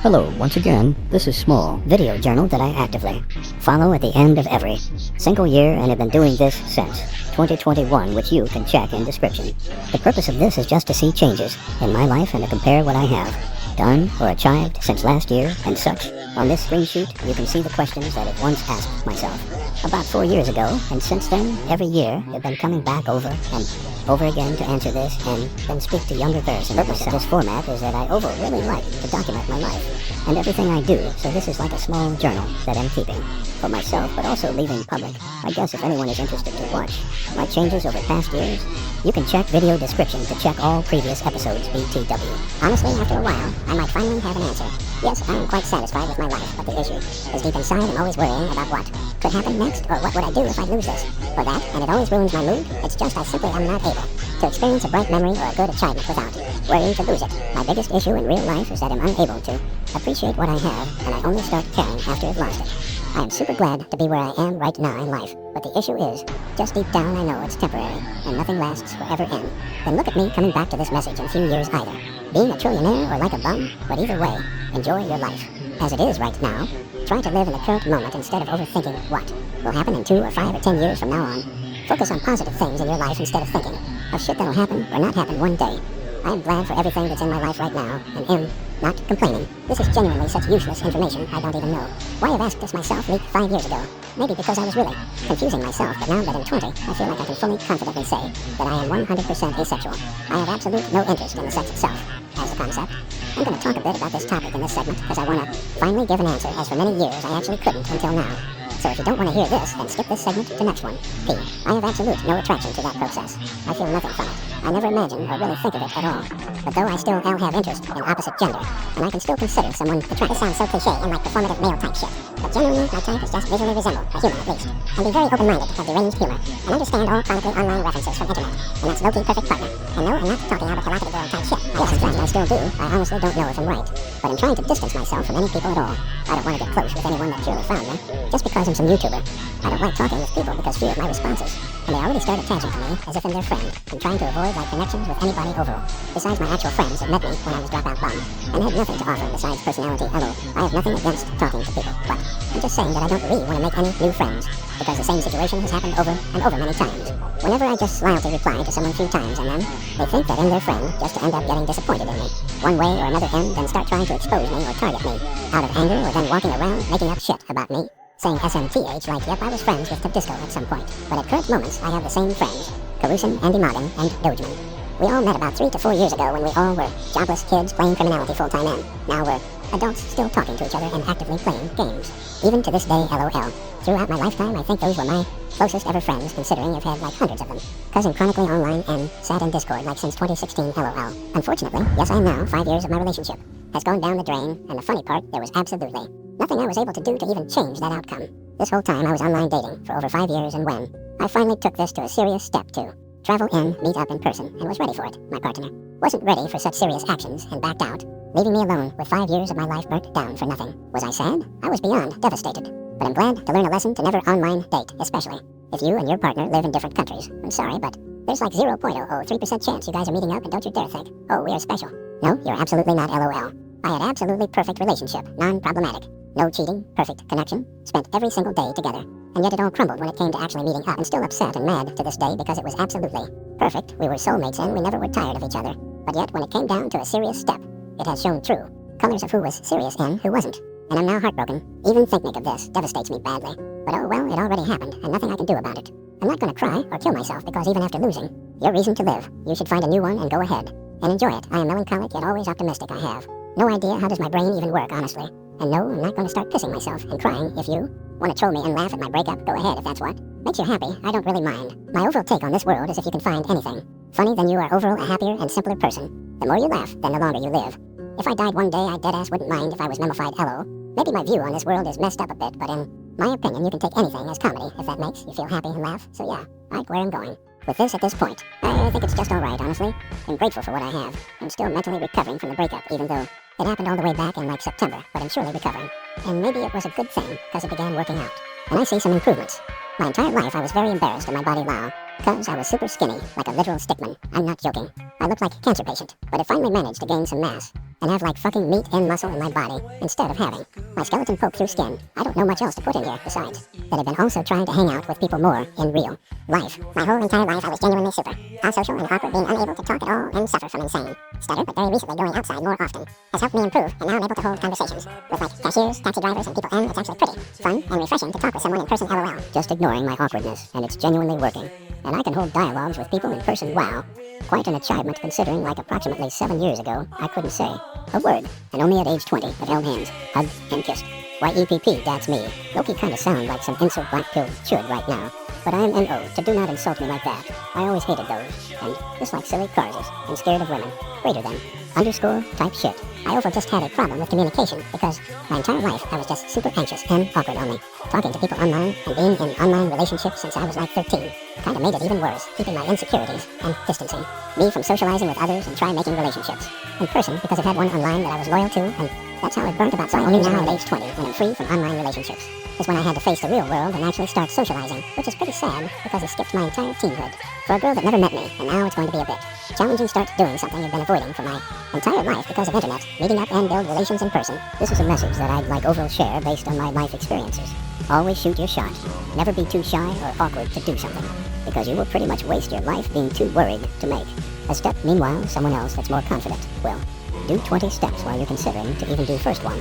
Hello, once again, this is Small, video journal that I actively follow at the end of every single year and have been doing this since 2021, which you can check in description. The purpose of this is just to see changes in my life and to compare what I have done or achieved since last year and such. On this screen sheet, you can see the questions that I once asked myself about 4 years ago, and since then, every year, I've been coming back over and over again to answer this and then speak to younger versions of myself. This format is that I really like to document my life and everything I do, so this is like a small journal that I'm keeping for myself, but also leaving public. I guess if anyone is interested to watch my changes over past years, you can check video description to check all previous episodes BTW. Honestly, after a while, I might finally have an answer. Yes, I am quite satisfied with my life, but the issue is deep inside I'm always worrying about what could happen next, or what would I do if I lose this or that, and it always ruins my mood. It's just I simply am not able to experience a bright memory or a good achievement without worrying to lose it. My biggest issue in real life is that I'm unable to appreciate what I have, and I only start caring after I've lost it. I am super glad to be where I am right now in life, but the issue is, just deep down I know it's temporary, and nothing lasts forever in. Then look at me coming back to this message in a few years either being a trillionaire or like a bum, but either way, enjoy your life. As it is right now, try to live in the current moment instead of overthinking what will happen in 2 or 5 or 10 years from now on. Focus on positive things in your life instead of thinking of shit that'll happen or not happen one day. I am glad for everything that's in my life right now, and am not complaining. This is genuinely such useless information I don't even know why I've asked this myself 5 years ago. Maybe because I was really confusing myself, but now that I'm 20, I feel like I can fully confidently say that I am 100% asexual. I have absolute no interest in the sex itself as a concept. I'm going to talk a bit about this topic in this segment because I want to finally give an answer, as for many years I actually couldn't until now. So if you don't want to hear this, then skip this segment to the next one. P. I have absolute no attraction to that process. I feel nothing from it. I never imagine or really think of it at all. But though I still have interest in opposite gender, and I can still consider someone attractive. This sounds so cliche and like performative male type shit. But generally, my type is just visually resemble a human at least. And be very open-minded, have deranged humor, and understand all chronically online references from internet. And that's low-key perfect partner. And no, I'm not talking out of Galactic Girl type shit. Yes, in fact, I still do. I honestly don't know if I'm right. But I'm trying to distance myself from any people at all. I don't want to get close with anyone that purely found me, just because I'm some YouTuber. I don't like talking with people because fear of my responses, and they already start attaching to me as if I'm their friend, and trying to avoid like connections with anybody overall. Besides my actual friends that met me when I was dropout bum, and had nothing to offer besides personality. Hello, I have nothing against talking to people, but I'm just saying that I don't really want to make any new friends, because the same situation has happened over and over many times. Whenever I just slyly reply to someone a few times, and then they think that I'm their friend just to end up getting disappointed in me, one way or another, and then start trying to expose me or target me out of anger, or then walking around making up shit about me, saying SMTH like, yep, I was friends with Disco at some point. But at current moments, I have the same friends, Carusin, Andy Moggin, and Dogeman. We all met about 3 to 4 years ago when we all were jobless kids playing criminality full-time in. Now we're adults still talking to each other and actively playing games. Even to this day, LOL. Throughout my lifetime, I think those were my closest ever friends, considering I've had like hundreds of them. Cousin chronically online and sat in Discord like since 2016, LOL. Unfortunately, yes I know, 5 years of my relationship has gone down the drain, and the funny part, there was absolutely nothing I was able to do to even change that outcome. This whole time I was online dating for over 5 years, and when I finally took this to a serious step to travel in, meet up in person, and was ready for it, my partner wasn't ready for such serious actions and backed out, leaving me alone with 5 years of my life burnt down for nothing. Was I sad? I was beyond devastated. But I'm glad to learn a lesson to never online date, especially if you and your partner live in different countries. I'm sorry, but there's like 0.003% chance you guys are meeting up, and don't you dare think, oh, we are special. No, you're absolutely not, LOL. I had absolutely perfect relationship, non-problematic. No cheating, perfect connection, spent every single day together. And yet it all crumbled when it came to actually meeting up. I'm still upset and mad to this day because it was absolutely perfect. We were soulmates and we never were tired of each other. But yet when it came down to a serious step, it has shown true colors of who was serious and who wasn't. And I'm now heartbroken. Even thinking of this devastates me badly. But oh well, it already happened and nothing I can do about it. I'm not going to cry or kill myself because even after losing your reason to live, you should find a new one and go ahead and enjoy it. I am melancholic yet always optimistic. I have no idea how does my brain even work, honestly. And no, I'm not going to start pissing myself and crying. If you want to troll me and laugh at my breakup, go ahead if that's what makes you happy. I don't really mind. My overall take on this world is if you can find anything funny, then you are overall a happier and simpler person. The more you laugh, then the longer you live. If I died one day, I deadass wouldn't mind if I was mummified, LO. Maybe my view on this world is messed up a bit, but in my opinion, you can take anything as comedy if that makes you feel happy and laugh. So yeah, I like where I'm going with this at this point. I think it's just alright, honestly. I'm grateful for what I have. I'm still mentally recovering from the breakup, even though it happened all the way back in like September, but I'm surely recovering. And maybe it was a good thing, because it began working out. And I see some improvements. My entire life I was very embarrassed in my body, wow, because I was super skinny, like a literal stickman. I'm not joking. I looked like a cancer patient, but I finally managed to gain some mass. and have like fucking meat and muscle in my body instead of having my skeleton poke through skin. I don't know much else to put in here besides that I've been also trying to hang out with people more in real life. My whole entire life I was genuinely super asocial and awkward, being unable to talk at all and suffer from insane stutter, but very recently going outside more often has helped me improve, and now I'm able to hold conversations with like cashiers, taxi drivers, and people, and it's actually pretty fun and refreshing to talk with someone in person, LOL. Just ignoring my awkwardness, and it's genuinely working. And I can hold dialogues with people in person, wow. Quite an achievement considering like approximately 7 years ago, I couldn't say a word, and only at age 20 have held hands, hugged, and kissed. YEPP, that's me. Loki kinda sound like some insert black-pilled chud right now, but I am NO, so do not insult me like that. I always hated those, and just like silly causes, and scared of women, greater than, underscore, type shit. I also just had a problem with communication, because my entire life I was just super anxious and awkward only. Talking to people online, and being in online relationships since I was like 13, kinda made it even worse, keeping my insecurities and distancing me from socializing with others and try making relationships in person, because I had one online that I was loyal to, and that's how I burnt about 5 years now at age 20, when I'm free from online relationships, is when I had to face the real world and actually start socializing, which is pretty sad, because I skipped my entire teenhood for a girl that never met me, and now it's going to be a bit challenging start doing something I've been avoiding for my entire life because of internet, meeting up and build relations in person. This is a message that I'd like overall share based on my life experiences. Always shoot your shot. Never be too shy or awkward to do something, because you will pretty much waste your life being too worried to make a step. Meanwhile, someone else that's more confident will do 20 steps while you're considering to even do first one.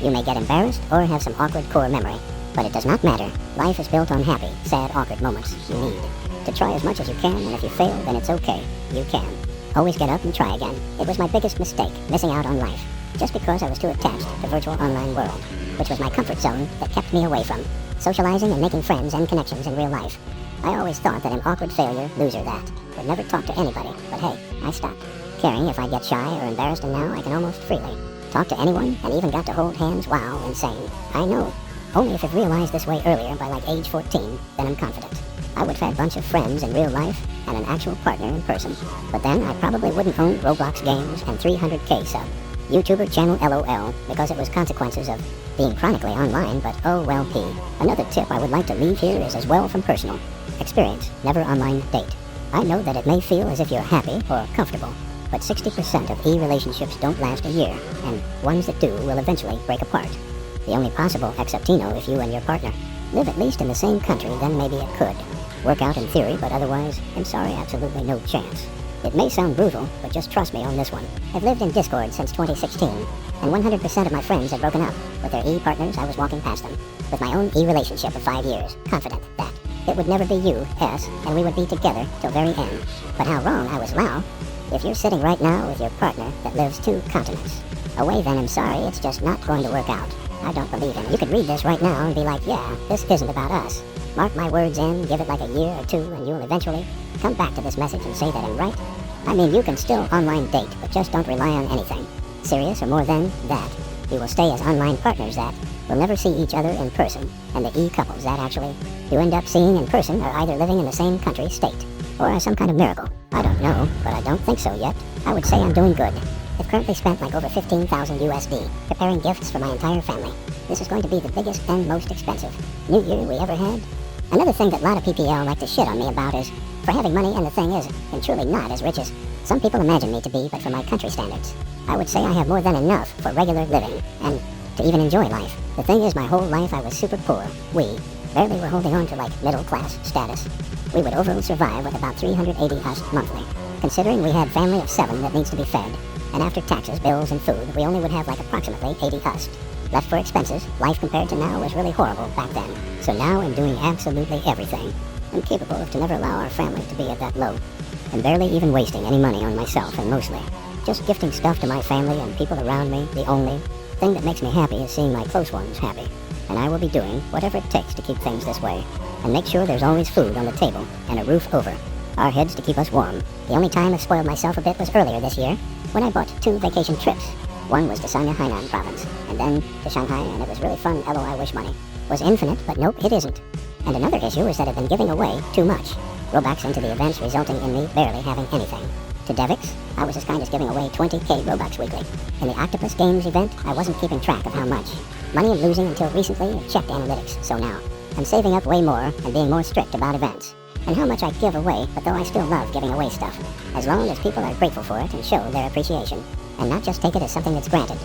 You may get embarrassed or have some awkward core memory, but it does not matter. Life is built on happy, sad, awkward moments. You need to try as much as you can, and if you fail, then it's okay. You can always get up and try again. It was my biggest mistake, missing out on life, just because I was too attached to the virtual online world, which was my comfort zone that kept me away from socializing and making friends and connections in real life. I always thought that an awkward failure, loser that, would never talk to anybody, but hey, I stopped caring if I get shy or embarrassed, and now I can almost freely talk to anyone, and even got to hold hands. Wow, insane. I know. Only if I'd realized this way earlier, by like age 14, then I'm confident. I would have had a bunch of friends in real life and an actual partner in person, but then I probably wouldn't own Roblox games and 300k sub YouTuber channel LOL, because it was consequences of being chronically online, but oh well p. Another tip I would like to leave here is as well from personal experience, never online date. I know that it may feel as if you're happy or comfortable, but 60% of e-relationships don't last a year, and ones that do will eventually break apart. The only possible exceptino if you and your partner live at least in the same country, then maybe it could work out in theory, but otherwise, I'm sorry, absolutely no chance. It may sound brutal, but just trust me on this one. I've lived in Discord since 2016, and 100% of my friends had broken up with their e-partners. I was walking past them with my own e-relationship of 5 years, confident that it would never be you, S, and we would be together till very end. But how wrong I was. Wow. If you're sitting right now with your partner that lives 2 continents away, then I'm sorry, it's just not going to work out. I don't believe him. You could read this right now and be like, yeah, this isn't about us. Mark my words in, give it like a year or 2, and you'll eventually come back to this message and say that I'm right. I mean, you can still online date, but just don't rely on anything serious or more than that. You will stay as online partners that will never see each other in person, and the e-couples that actually do end up seeing in person are either living in the same country, state, or are some kind of miracle. I don't know, but I don't think so yet. I would say I'm doing good. I've currently spent like over 15,000 USD preparing gifts for my entire family. This is going to be the biggest and most expensive New Year we ever had. Another thing that a lot of PPL like to shit on me about is for having money, and the thing is, I'm truly not as rich as some people imagine me to be, but for my country standards, I would say I have more than enough for regular living, and to even enjoy life. The thing is, my whole life I was super poor. We barely were holding on to like middle class status. We would overall survive with about 380 US monthly. Considering we had family of 7 that needs to be fed, and after taxes, bills, and food, we only would have like approximately 80 US left for expenses. Life compared to now was really horrible back then. So now I'm doing absolutely everything I'm capable of to never allow our family to be at that low, and barely even wasting any money on myself, and mostly just gifting stuff to my family and people around me. The only thing that makes me happy is seeing my close ones happy, and I will be doing whatever it takes to keep things this way, and make sure there's always food on the table and a roof over our heads to keep us warm. The only time I spoiled myself a bit was earlier this year, when I bought 2 vacation trips. One was to Sanya, Hainan province, and then to Shanghai, and it was really fun. I wish money was infinite, but nope, it isn't. And another issue is that I've been giving away too much Robux into the events, resulting in me barely having anything. To Devix, I was as kind as giving away 20k Robux weekly. In the Octopus Games event, I wasn't keeping track of how much money I'm losing until recently I checked analytics, so now I'm saving up way more and being more strict about events and how much I give away, but though I still love giving away stuff, as long as people are grateful for it and show their appreciation. and not just take it as something that's granted.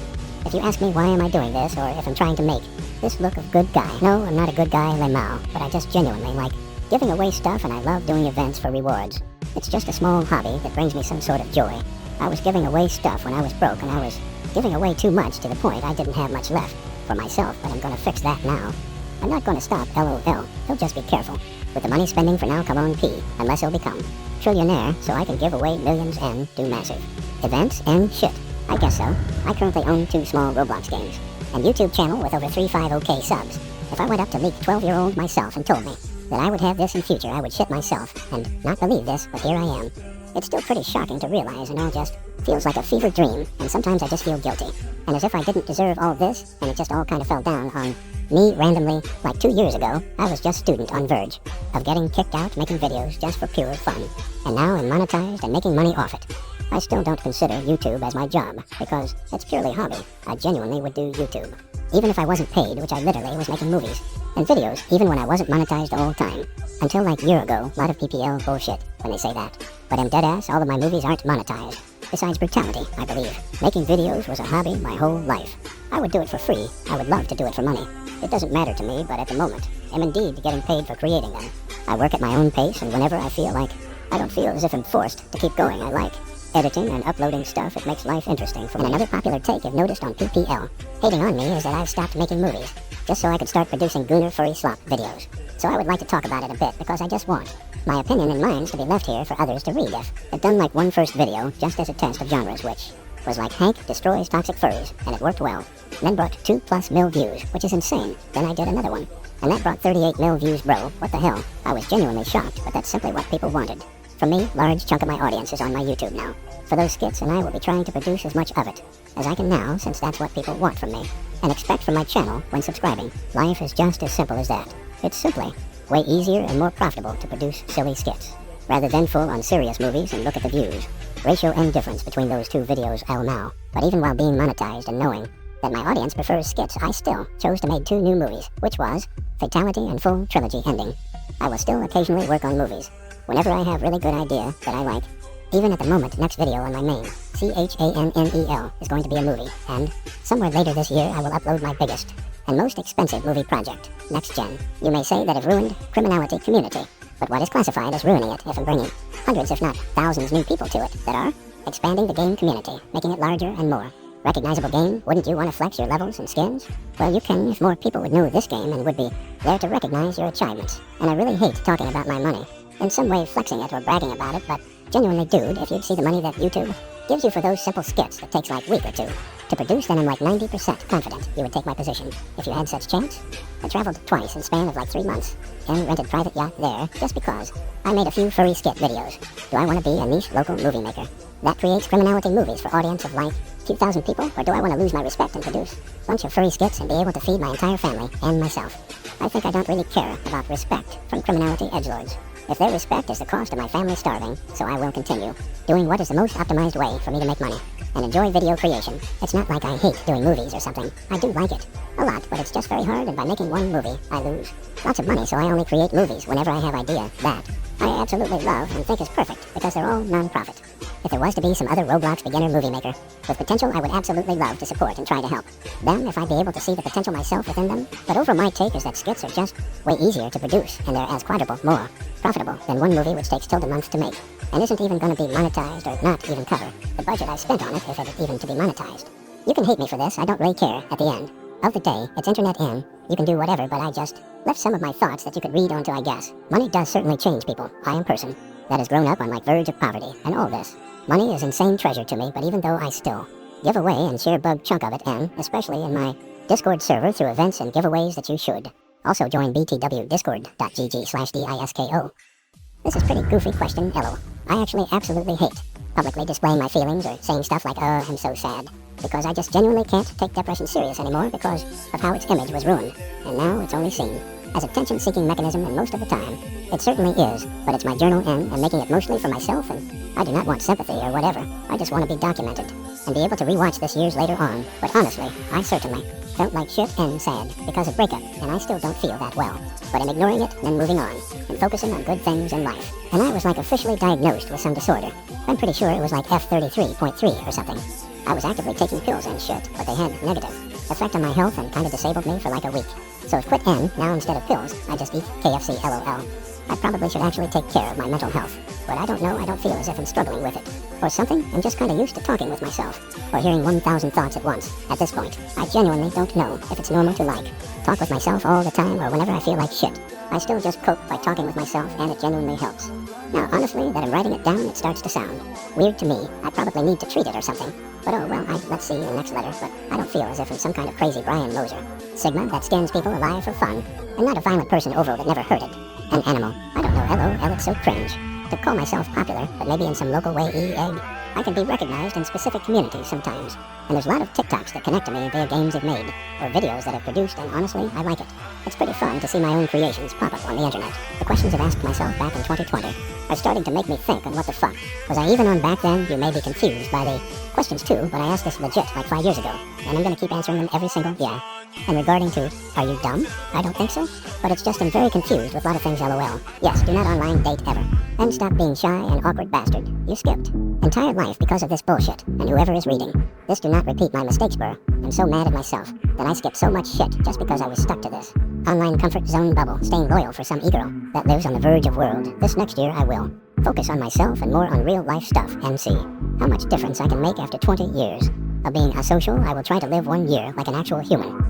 If you ask me why am I doing this, or if I'm trying to make this look of good guy, no, I'm not a good guy, Lemao, but I just genuinely like giving away stuff, and I love doing events for rewards. It's just a small hobby that brings me some sort of joy. I was giving away stuff when I was broke, and I was giving away too much to the point I didn't have much left for myself, but I'm gonna fix that now. I'm not gonna stop, LOL. He'll just be careful. With the money spending for now, come on P, unless he'll become trillionaire so I can give away millions and do massive events and shit. I guess so. I currently own 2 small Roblox games, and YouTube channel with over 350k subs. If I went up to leak 12-year-old myself and told me that I would have this in future, I would shit myself and not believe this, but here I am. It's still pretty shocking to realize, and all just feels like a fever dream, and sometimes I just feel guilty. And as if I didn't deserve all this, and it just all kind of fell down on me randomly, like 2 years ago, I was just student on verge of getting kicked out making videos just for pure fun. And now I'm monetized and making money off it. I still don't consider YouTube as my job, because it's purely hobby. I genuinely would do YouTube. Even if I wasn't paid, which I literally was making movies and videos, even when I wasn't monetized all the time. Until like a year ago, a lot of PPL bullshit when they say that. But I'm deadass, all of my movies aren't monetized. Besides brutality, I believe. Making videos was a hobby my whole life. I would do it for free. I would love to do it for money. It doesn't matter to me, but at the moment, I'm indeed getting paid for creating them. I work at my own pace, and whenever I feel like, I don't feel as if I'm forced to keep going. I like editing and uploading stuff. It makes life interesting for me. And another popular take I've noticed on PPL hating on me is that I've stopped making movies, just so I could start producing gooner furry slop videos. So I would like to talk about it a bit, because I just want my opinion and minds to be left here for others to read. I've done like one first video, just as a test of genres, which was like Hank destroys toxic furries, and it worked well. Then brought 2+ mil views, which is insane. Then I did another one, and that brought 38 mil views, bro. What the hell? I was genuinely shocked, but that's simply what people wanted. For me, large chunk of my audience is on my YouTube now for those skits, and I will be trying to produce as much of it as I can now, since that's what people want from me and expect from my channel when subscribing. Life is just as simple as that. It's simply way easier and more profitable to produce silly skits rather than full on serious movies and look at the views. Ratio and difference between those two videos now. But even while being monetized and knowing that my audience prefers skits, I still chose to make 2 new movies, which was Fatality and Full Trilogy Ending. I will still occasionally work on movies whenever I have really good idea that I like. Even at the moment, next video on my main, CHANNEL, is going to be a movie, and somewhere later this year I will upload my biggest and most expensive movie project, Next Gen. You may say that I've ruined criminality community, but what is classified as ruining it if I'm bringing hundreds if not thousands new people to it that are expanding the game community, making it larger and more recognizable game? Wouldn't you want to flex your levels and skins? Well, you can if more people would know this game and would be there to recognize your achievements. And I really hate talking about my money, in some way flexing it or bragging about it, but genuinely, dude, if you'd see the money that YouTube gives you for those simple skits that takes like a week or 2 to produce, then I'm like 90% confident you would take my position if you had such chance. I traveled twice in span of like 3 months and rented private yacht there just because I made a few furry skit videos. Do I want to be a niche local movie maker that creates criminality movies for audience of like 2,000 people, or do I want to lose my respect and produce a bunch of furry skits and be able to feed my entire family and myself? I think I don't really care about respect from criminality edgelords. If their respect is the cost of my family starving, so I will continue doing what is the most optimized way for me to make money and enjoy video creation. It's not like I hate doing movies or something. I do like it a lot, but it's just very hard, and by making one movie, I lose lots of money, so I only create movies whenever I have idea that I absolutely love and think is perfect, because they're all non-profit. If there was to be some other Roblox beginner movie maker with potential, I would absolutely love to support and try to help them if I'd be able to see the potential myself within them. But overall, my take is that skits are just way easier to produce, and they're as quadruple more profitable than one movie which takes till the month to make, and isn't even going to be monetized or not even cover the budget I spent on it if it even to be monetized. You can hate me for this, I don't really care. At the end of the day, it's internet and you can do whatever, but I just left some of my thoughts that you could read onto, I guess. Money does certainly change people. I am a person that has grown up on like verge of poverty and all this. Money is insane treasure to me, but even though I still give away and share a bug chunk of it, and especially in my Discord server through events and giveaways that you should also join btwdiscord.gg/disko. This is pretty goofy question, LO. I actually absolutely hate publicly displaying my feelings or saying stuff like, I'm so sad, because I just genuinely can't take depression serious anymore because of how its image was ruined, and now it's only seen as a tension-seeking mechanism, and most of the time, it certainly is, but it's my journal and I'm making it mostly for myself, and I do not want sympathy or whatever. I just want to be documented and be able to rewatch this years later on. But honestly, I certainly felt like shit and sad because of breakup, and I still don't feel that well. But I'm ignoring it and moving on and focusing on good things in life. And I was like officially diagnosed with some disorder. I'm pretty sure it was like F33.3 or something. I was actively taking pills and shit, but they had negative effect on my health and kinda disabled me for like a week. So I've quit N, now instead of pills, I just eat KFC LOL. I probably should actually take care of my mental health, but I don't know, I don't feel as if I'm struggling with it. Or something, I'm just kinda used to talking with myself, or hearing 1,000 thoughts at once. At this point, I genuinely don't know if it's normal to talk with myself all the time or whenever I feel like shit. I still just cope by talking with myself and it genuinely helps. Now, honestly, that I'm writing it down, it starts to sound weird to me. I probably need to treat it or something. But oh well, let's see in the next letter, but I don't feel as if I'm some kind of crazy Brian Moser. Sigma that skins people alive for fun. I'm not a violent person over that never hurt it. An animal. I don't know, LOL, it's so cringe. To call myself popular, but maybe in some local way egg. I can be recognized in specific communities sometimes. And there's a lot of TikToks that connect to me via games I've made, or videos that I've produced, and honestly, I like it. It's pretty fun to see my own creations pop up on the internet. The questions I've asked myself back in 2020 are starting to make me think on what the fuck. Was I even on back then? You may be confused by the questions too, but I asked this legit like 5 years ago, and I'm gonna keep answering them every single year. And regarding to, are you dumb? I don't think so, but it's just I'm very confused with a lot of things LOL. Yes, do not online date ever. And stop being shy and awkward bastard. You skipped. Entire life because of this bullshit, and whoever is reading. This do not repeat my mistakes, bro. I'm so mad at myself that I skipped so much shit just because I was stuck to this. Online comfort zone bubble, staying loyal for some e-girl that lives on the verge of world. This next year I will focus on myself and more on real life stuff and see how much difference I can make after 20 years. Of being asocial, I will try to live 1 year like an actual human.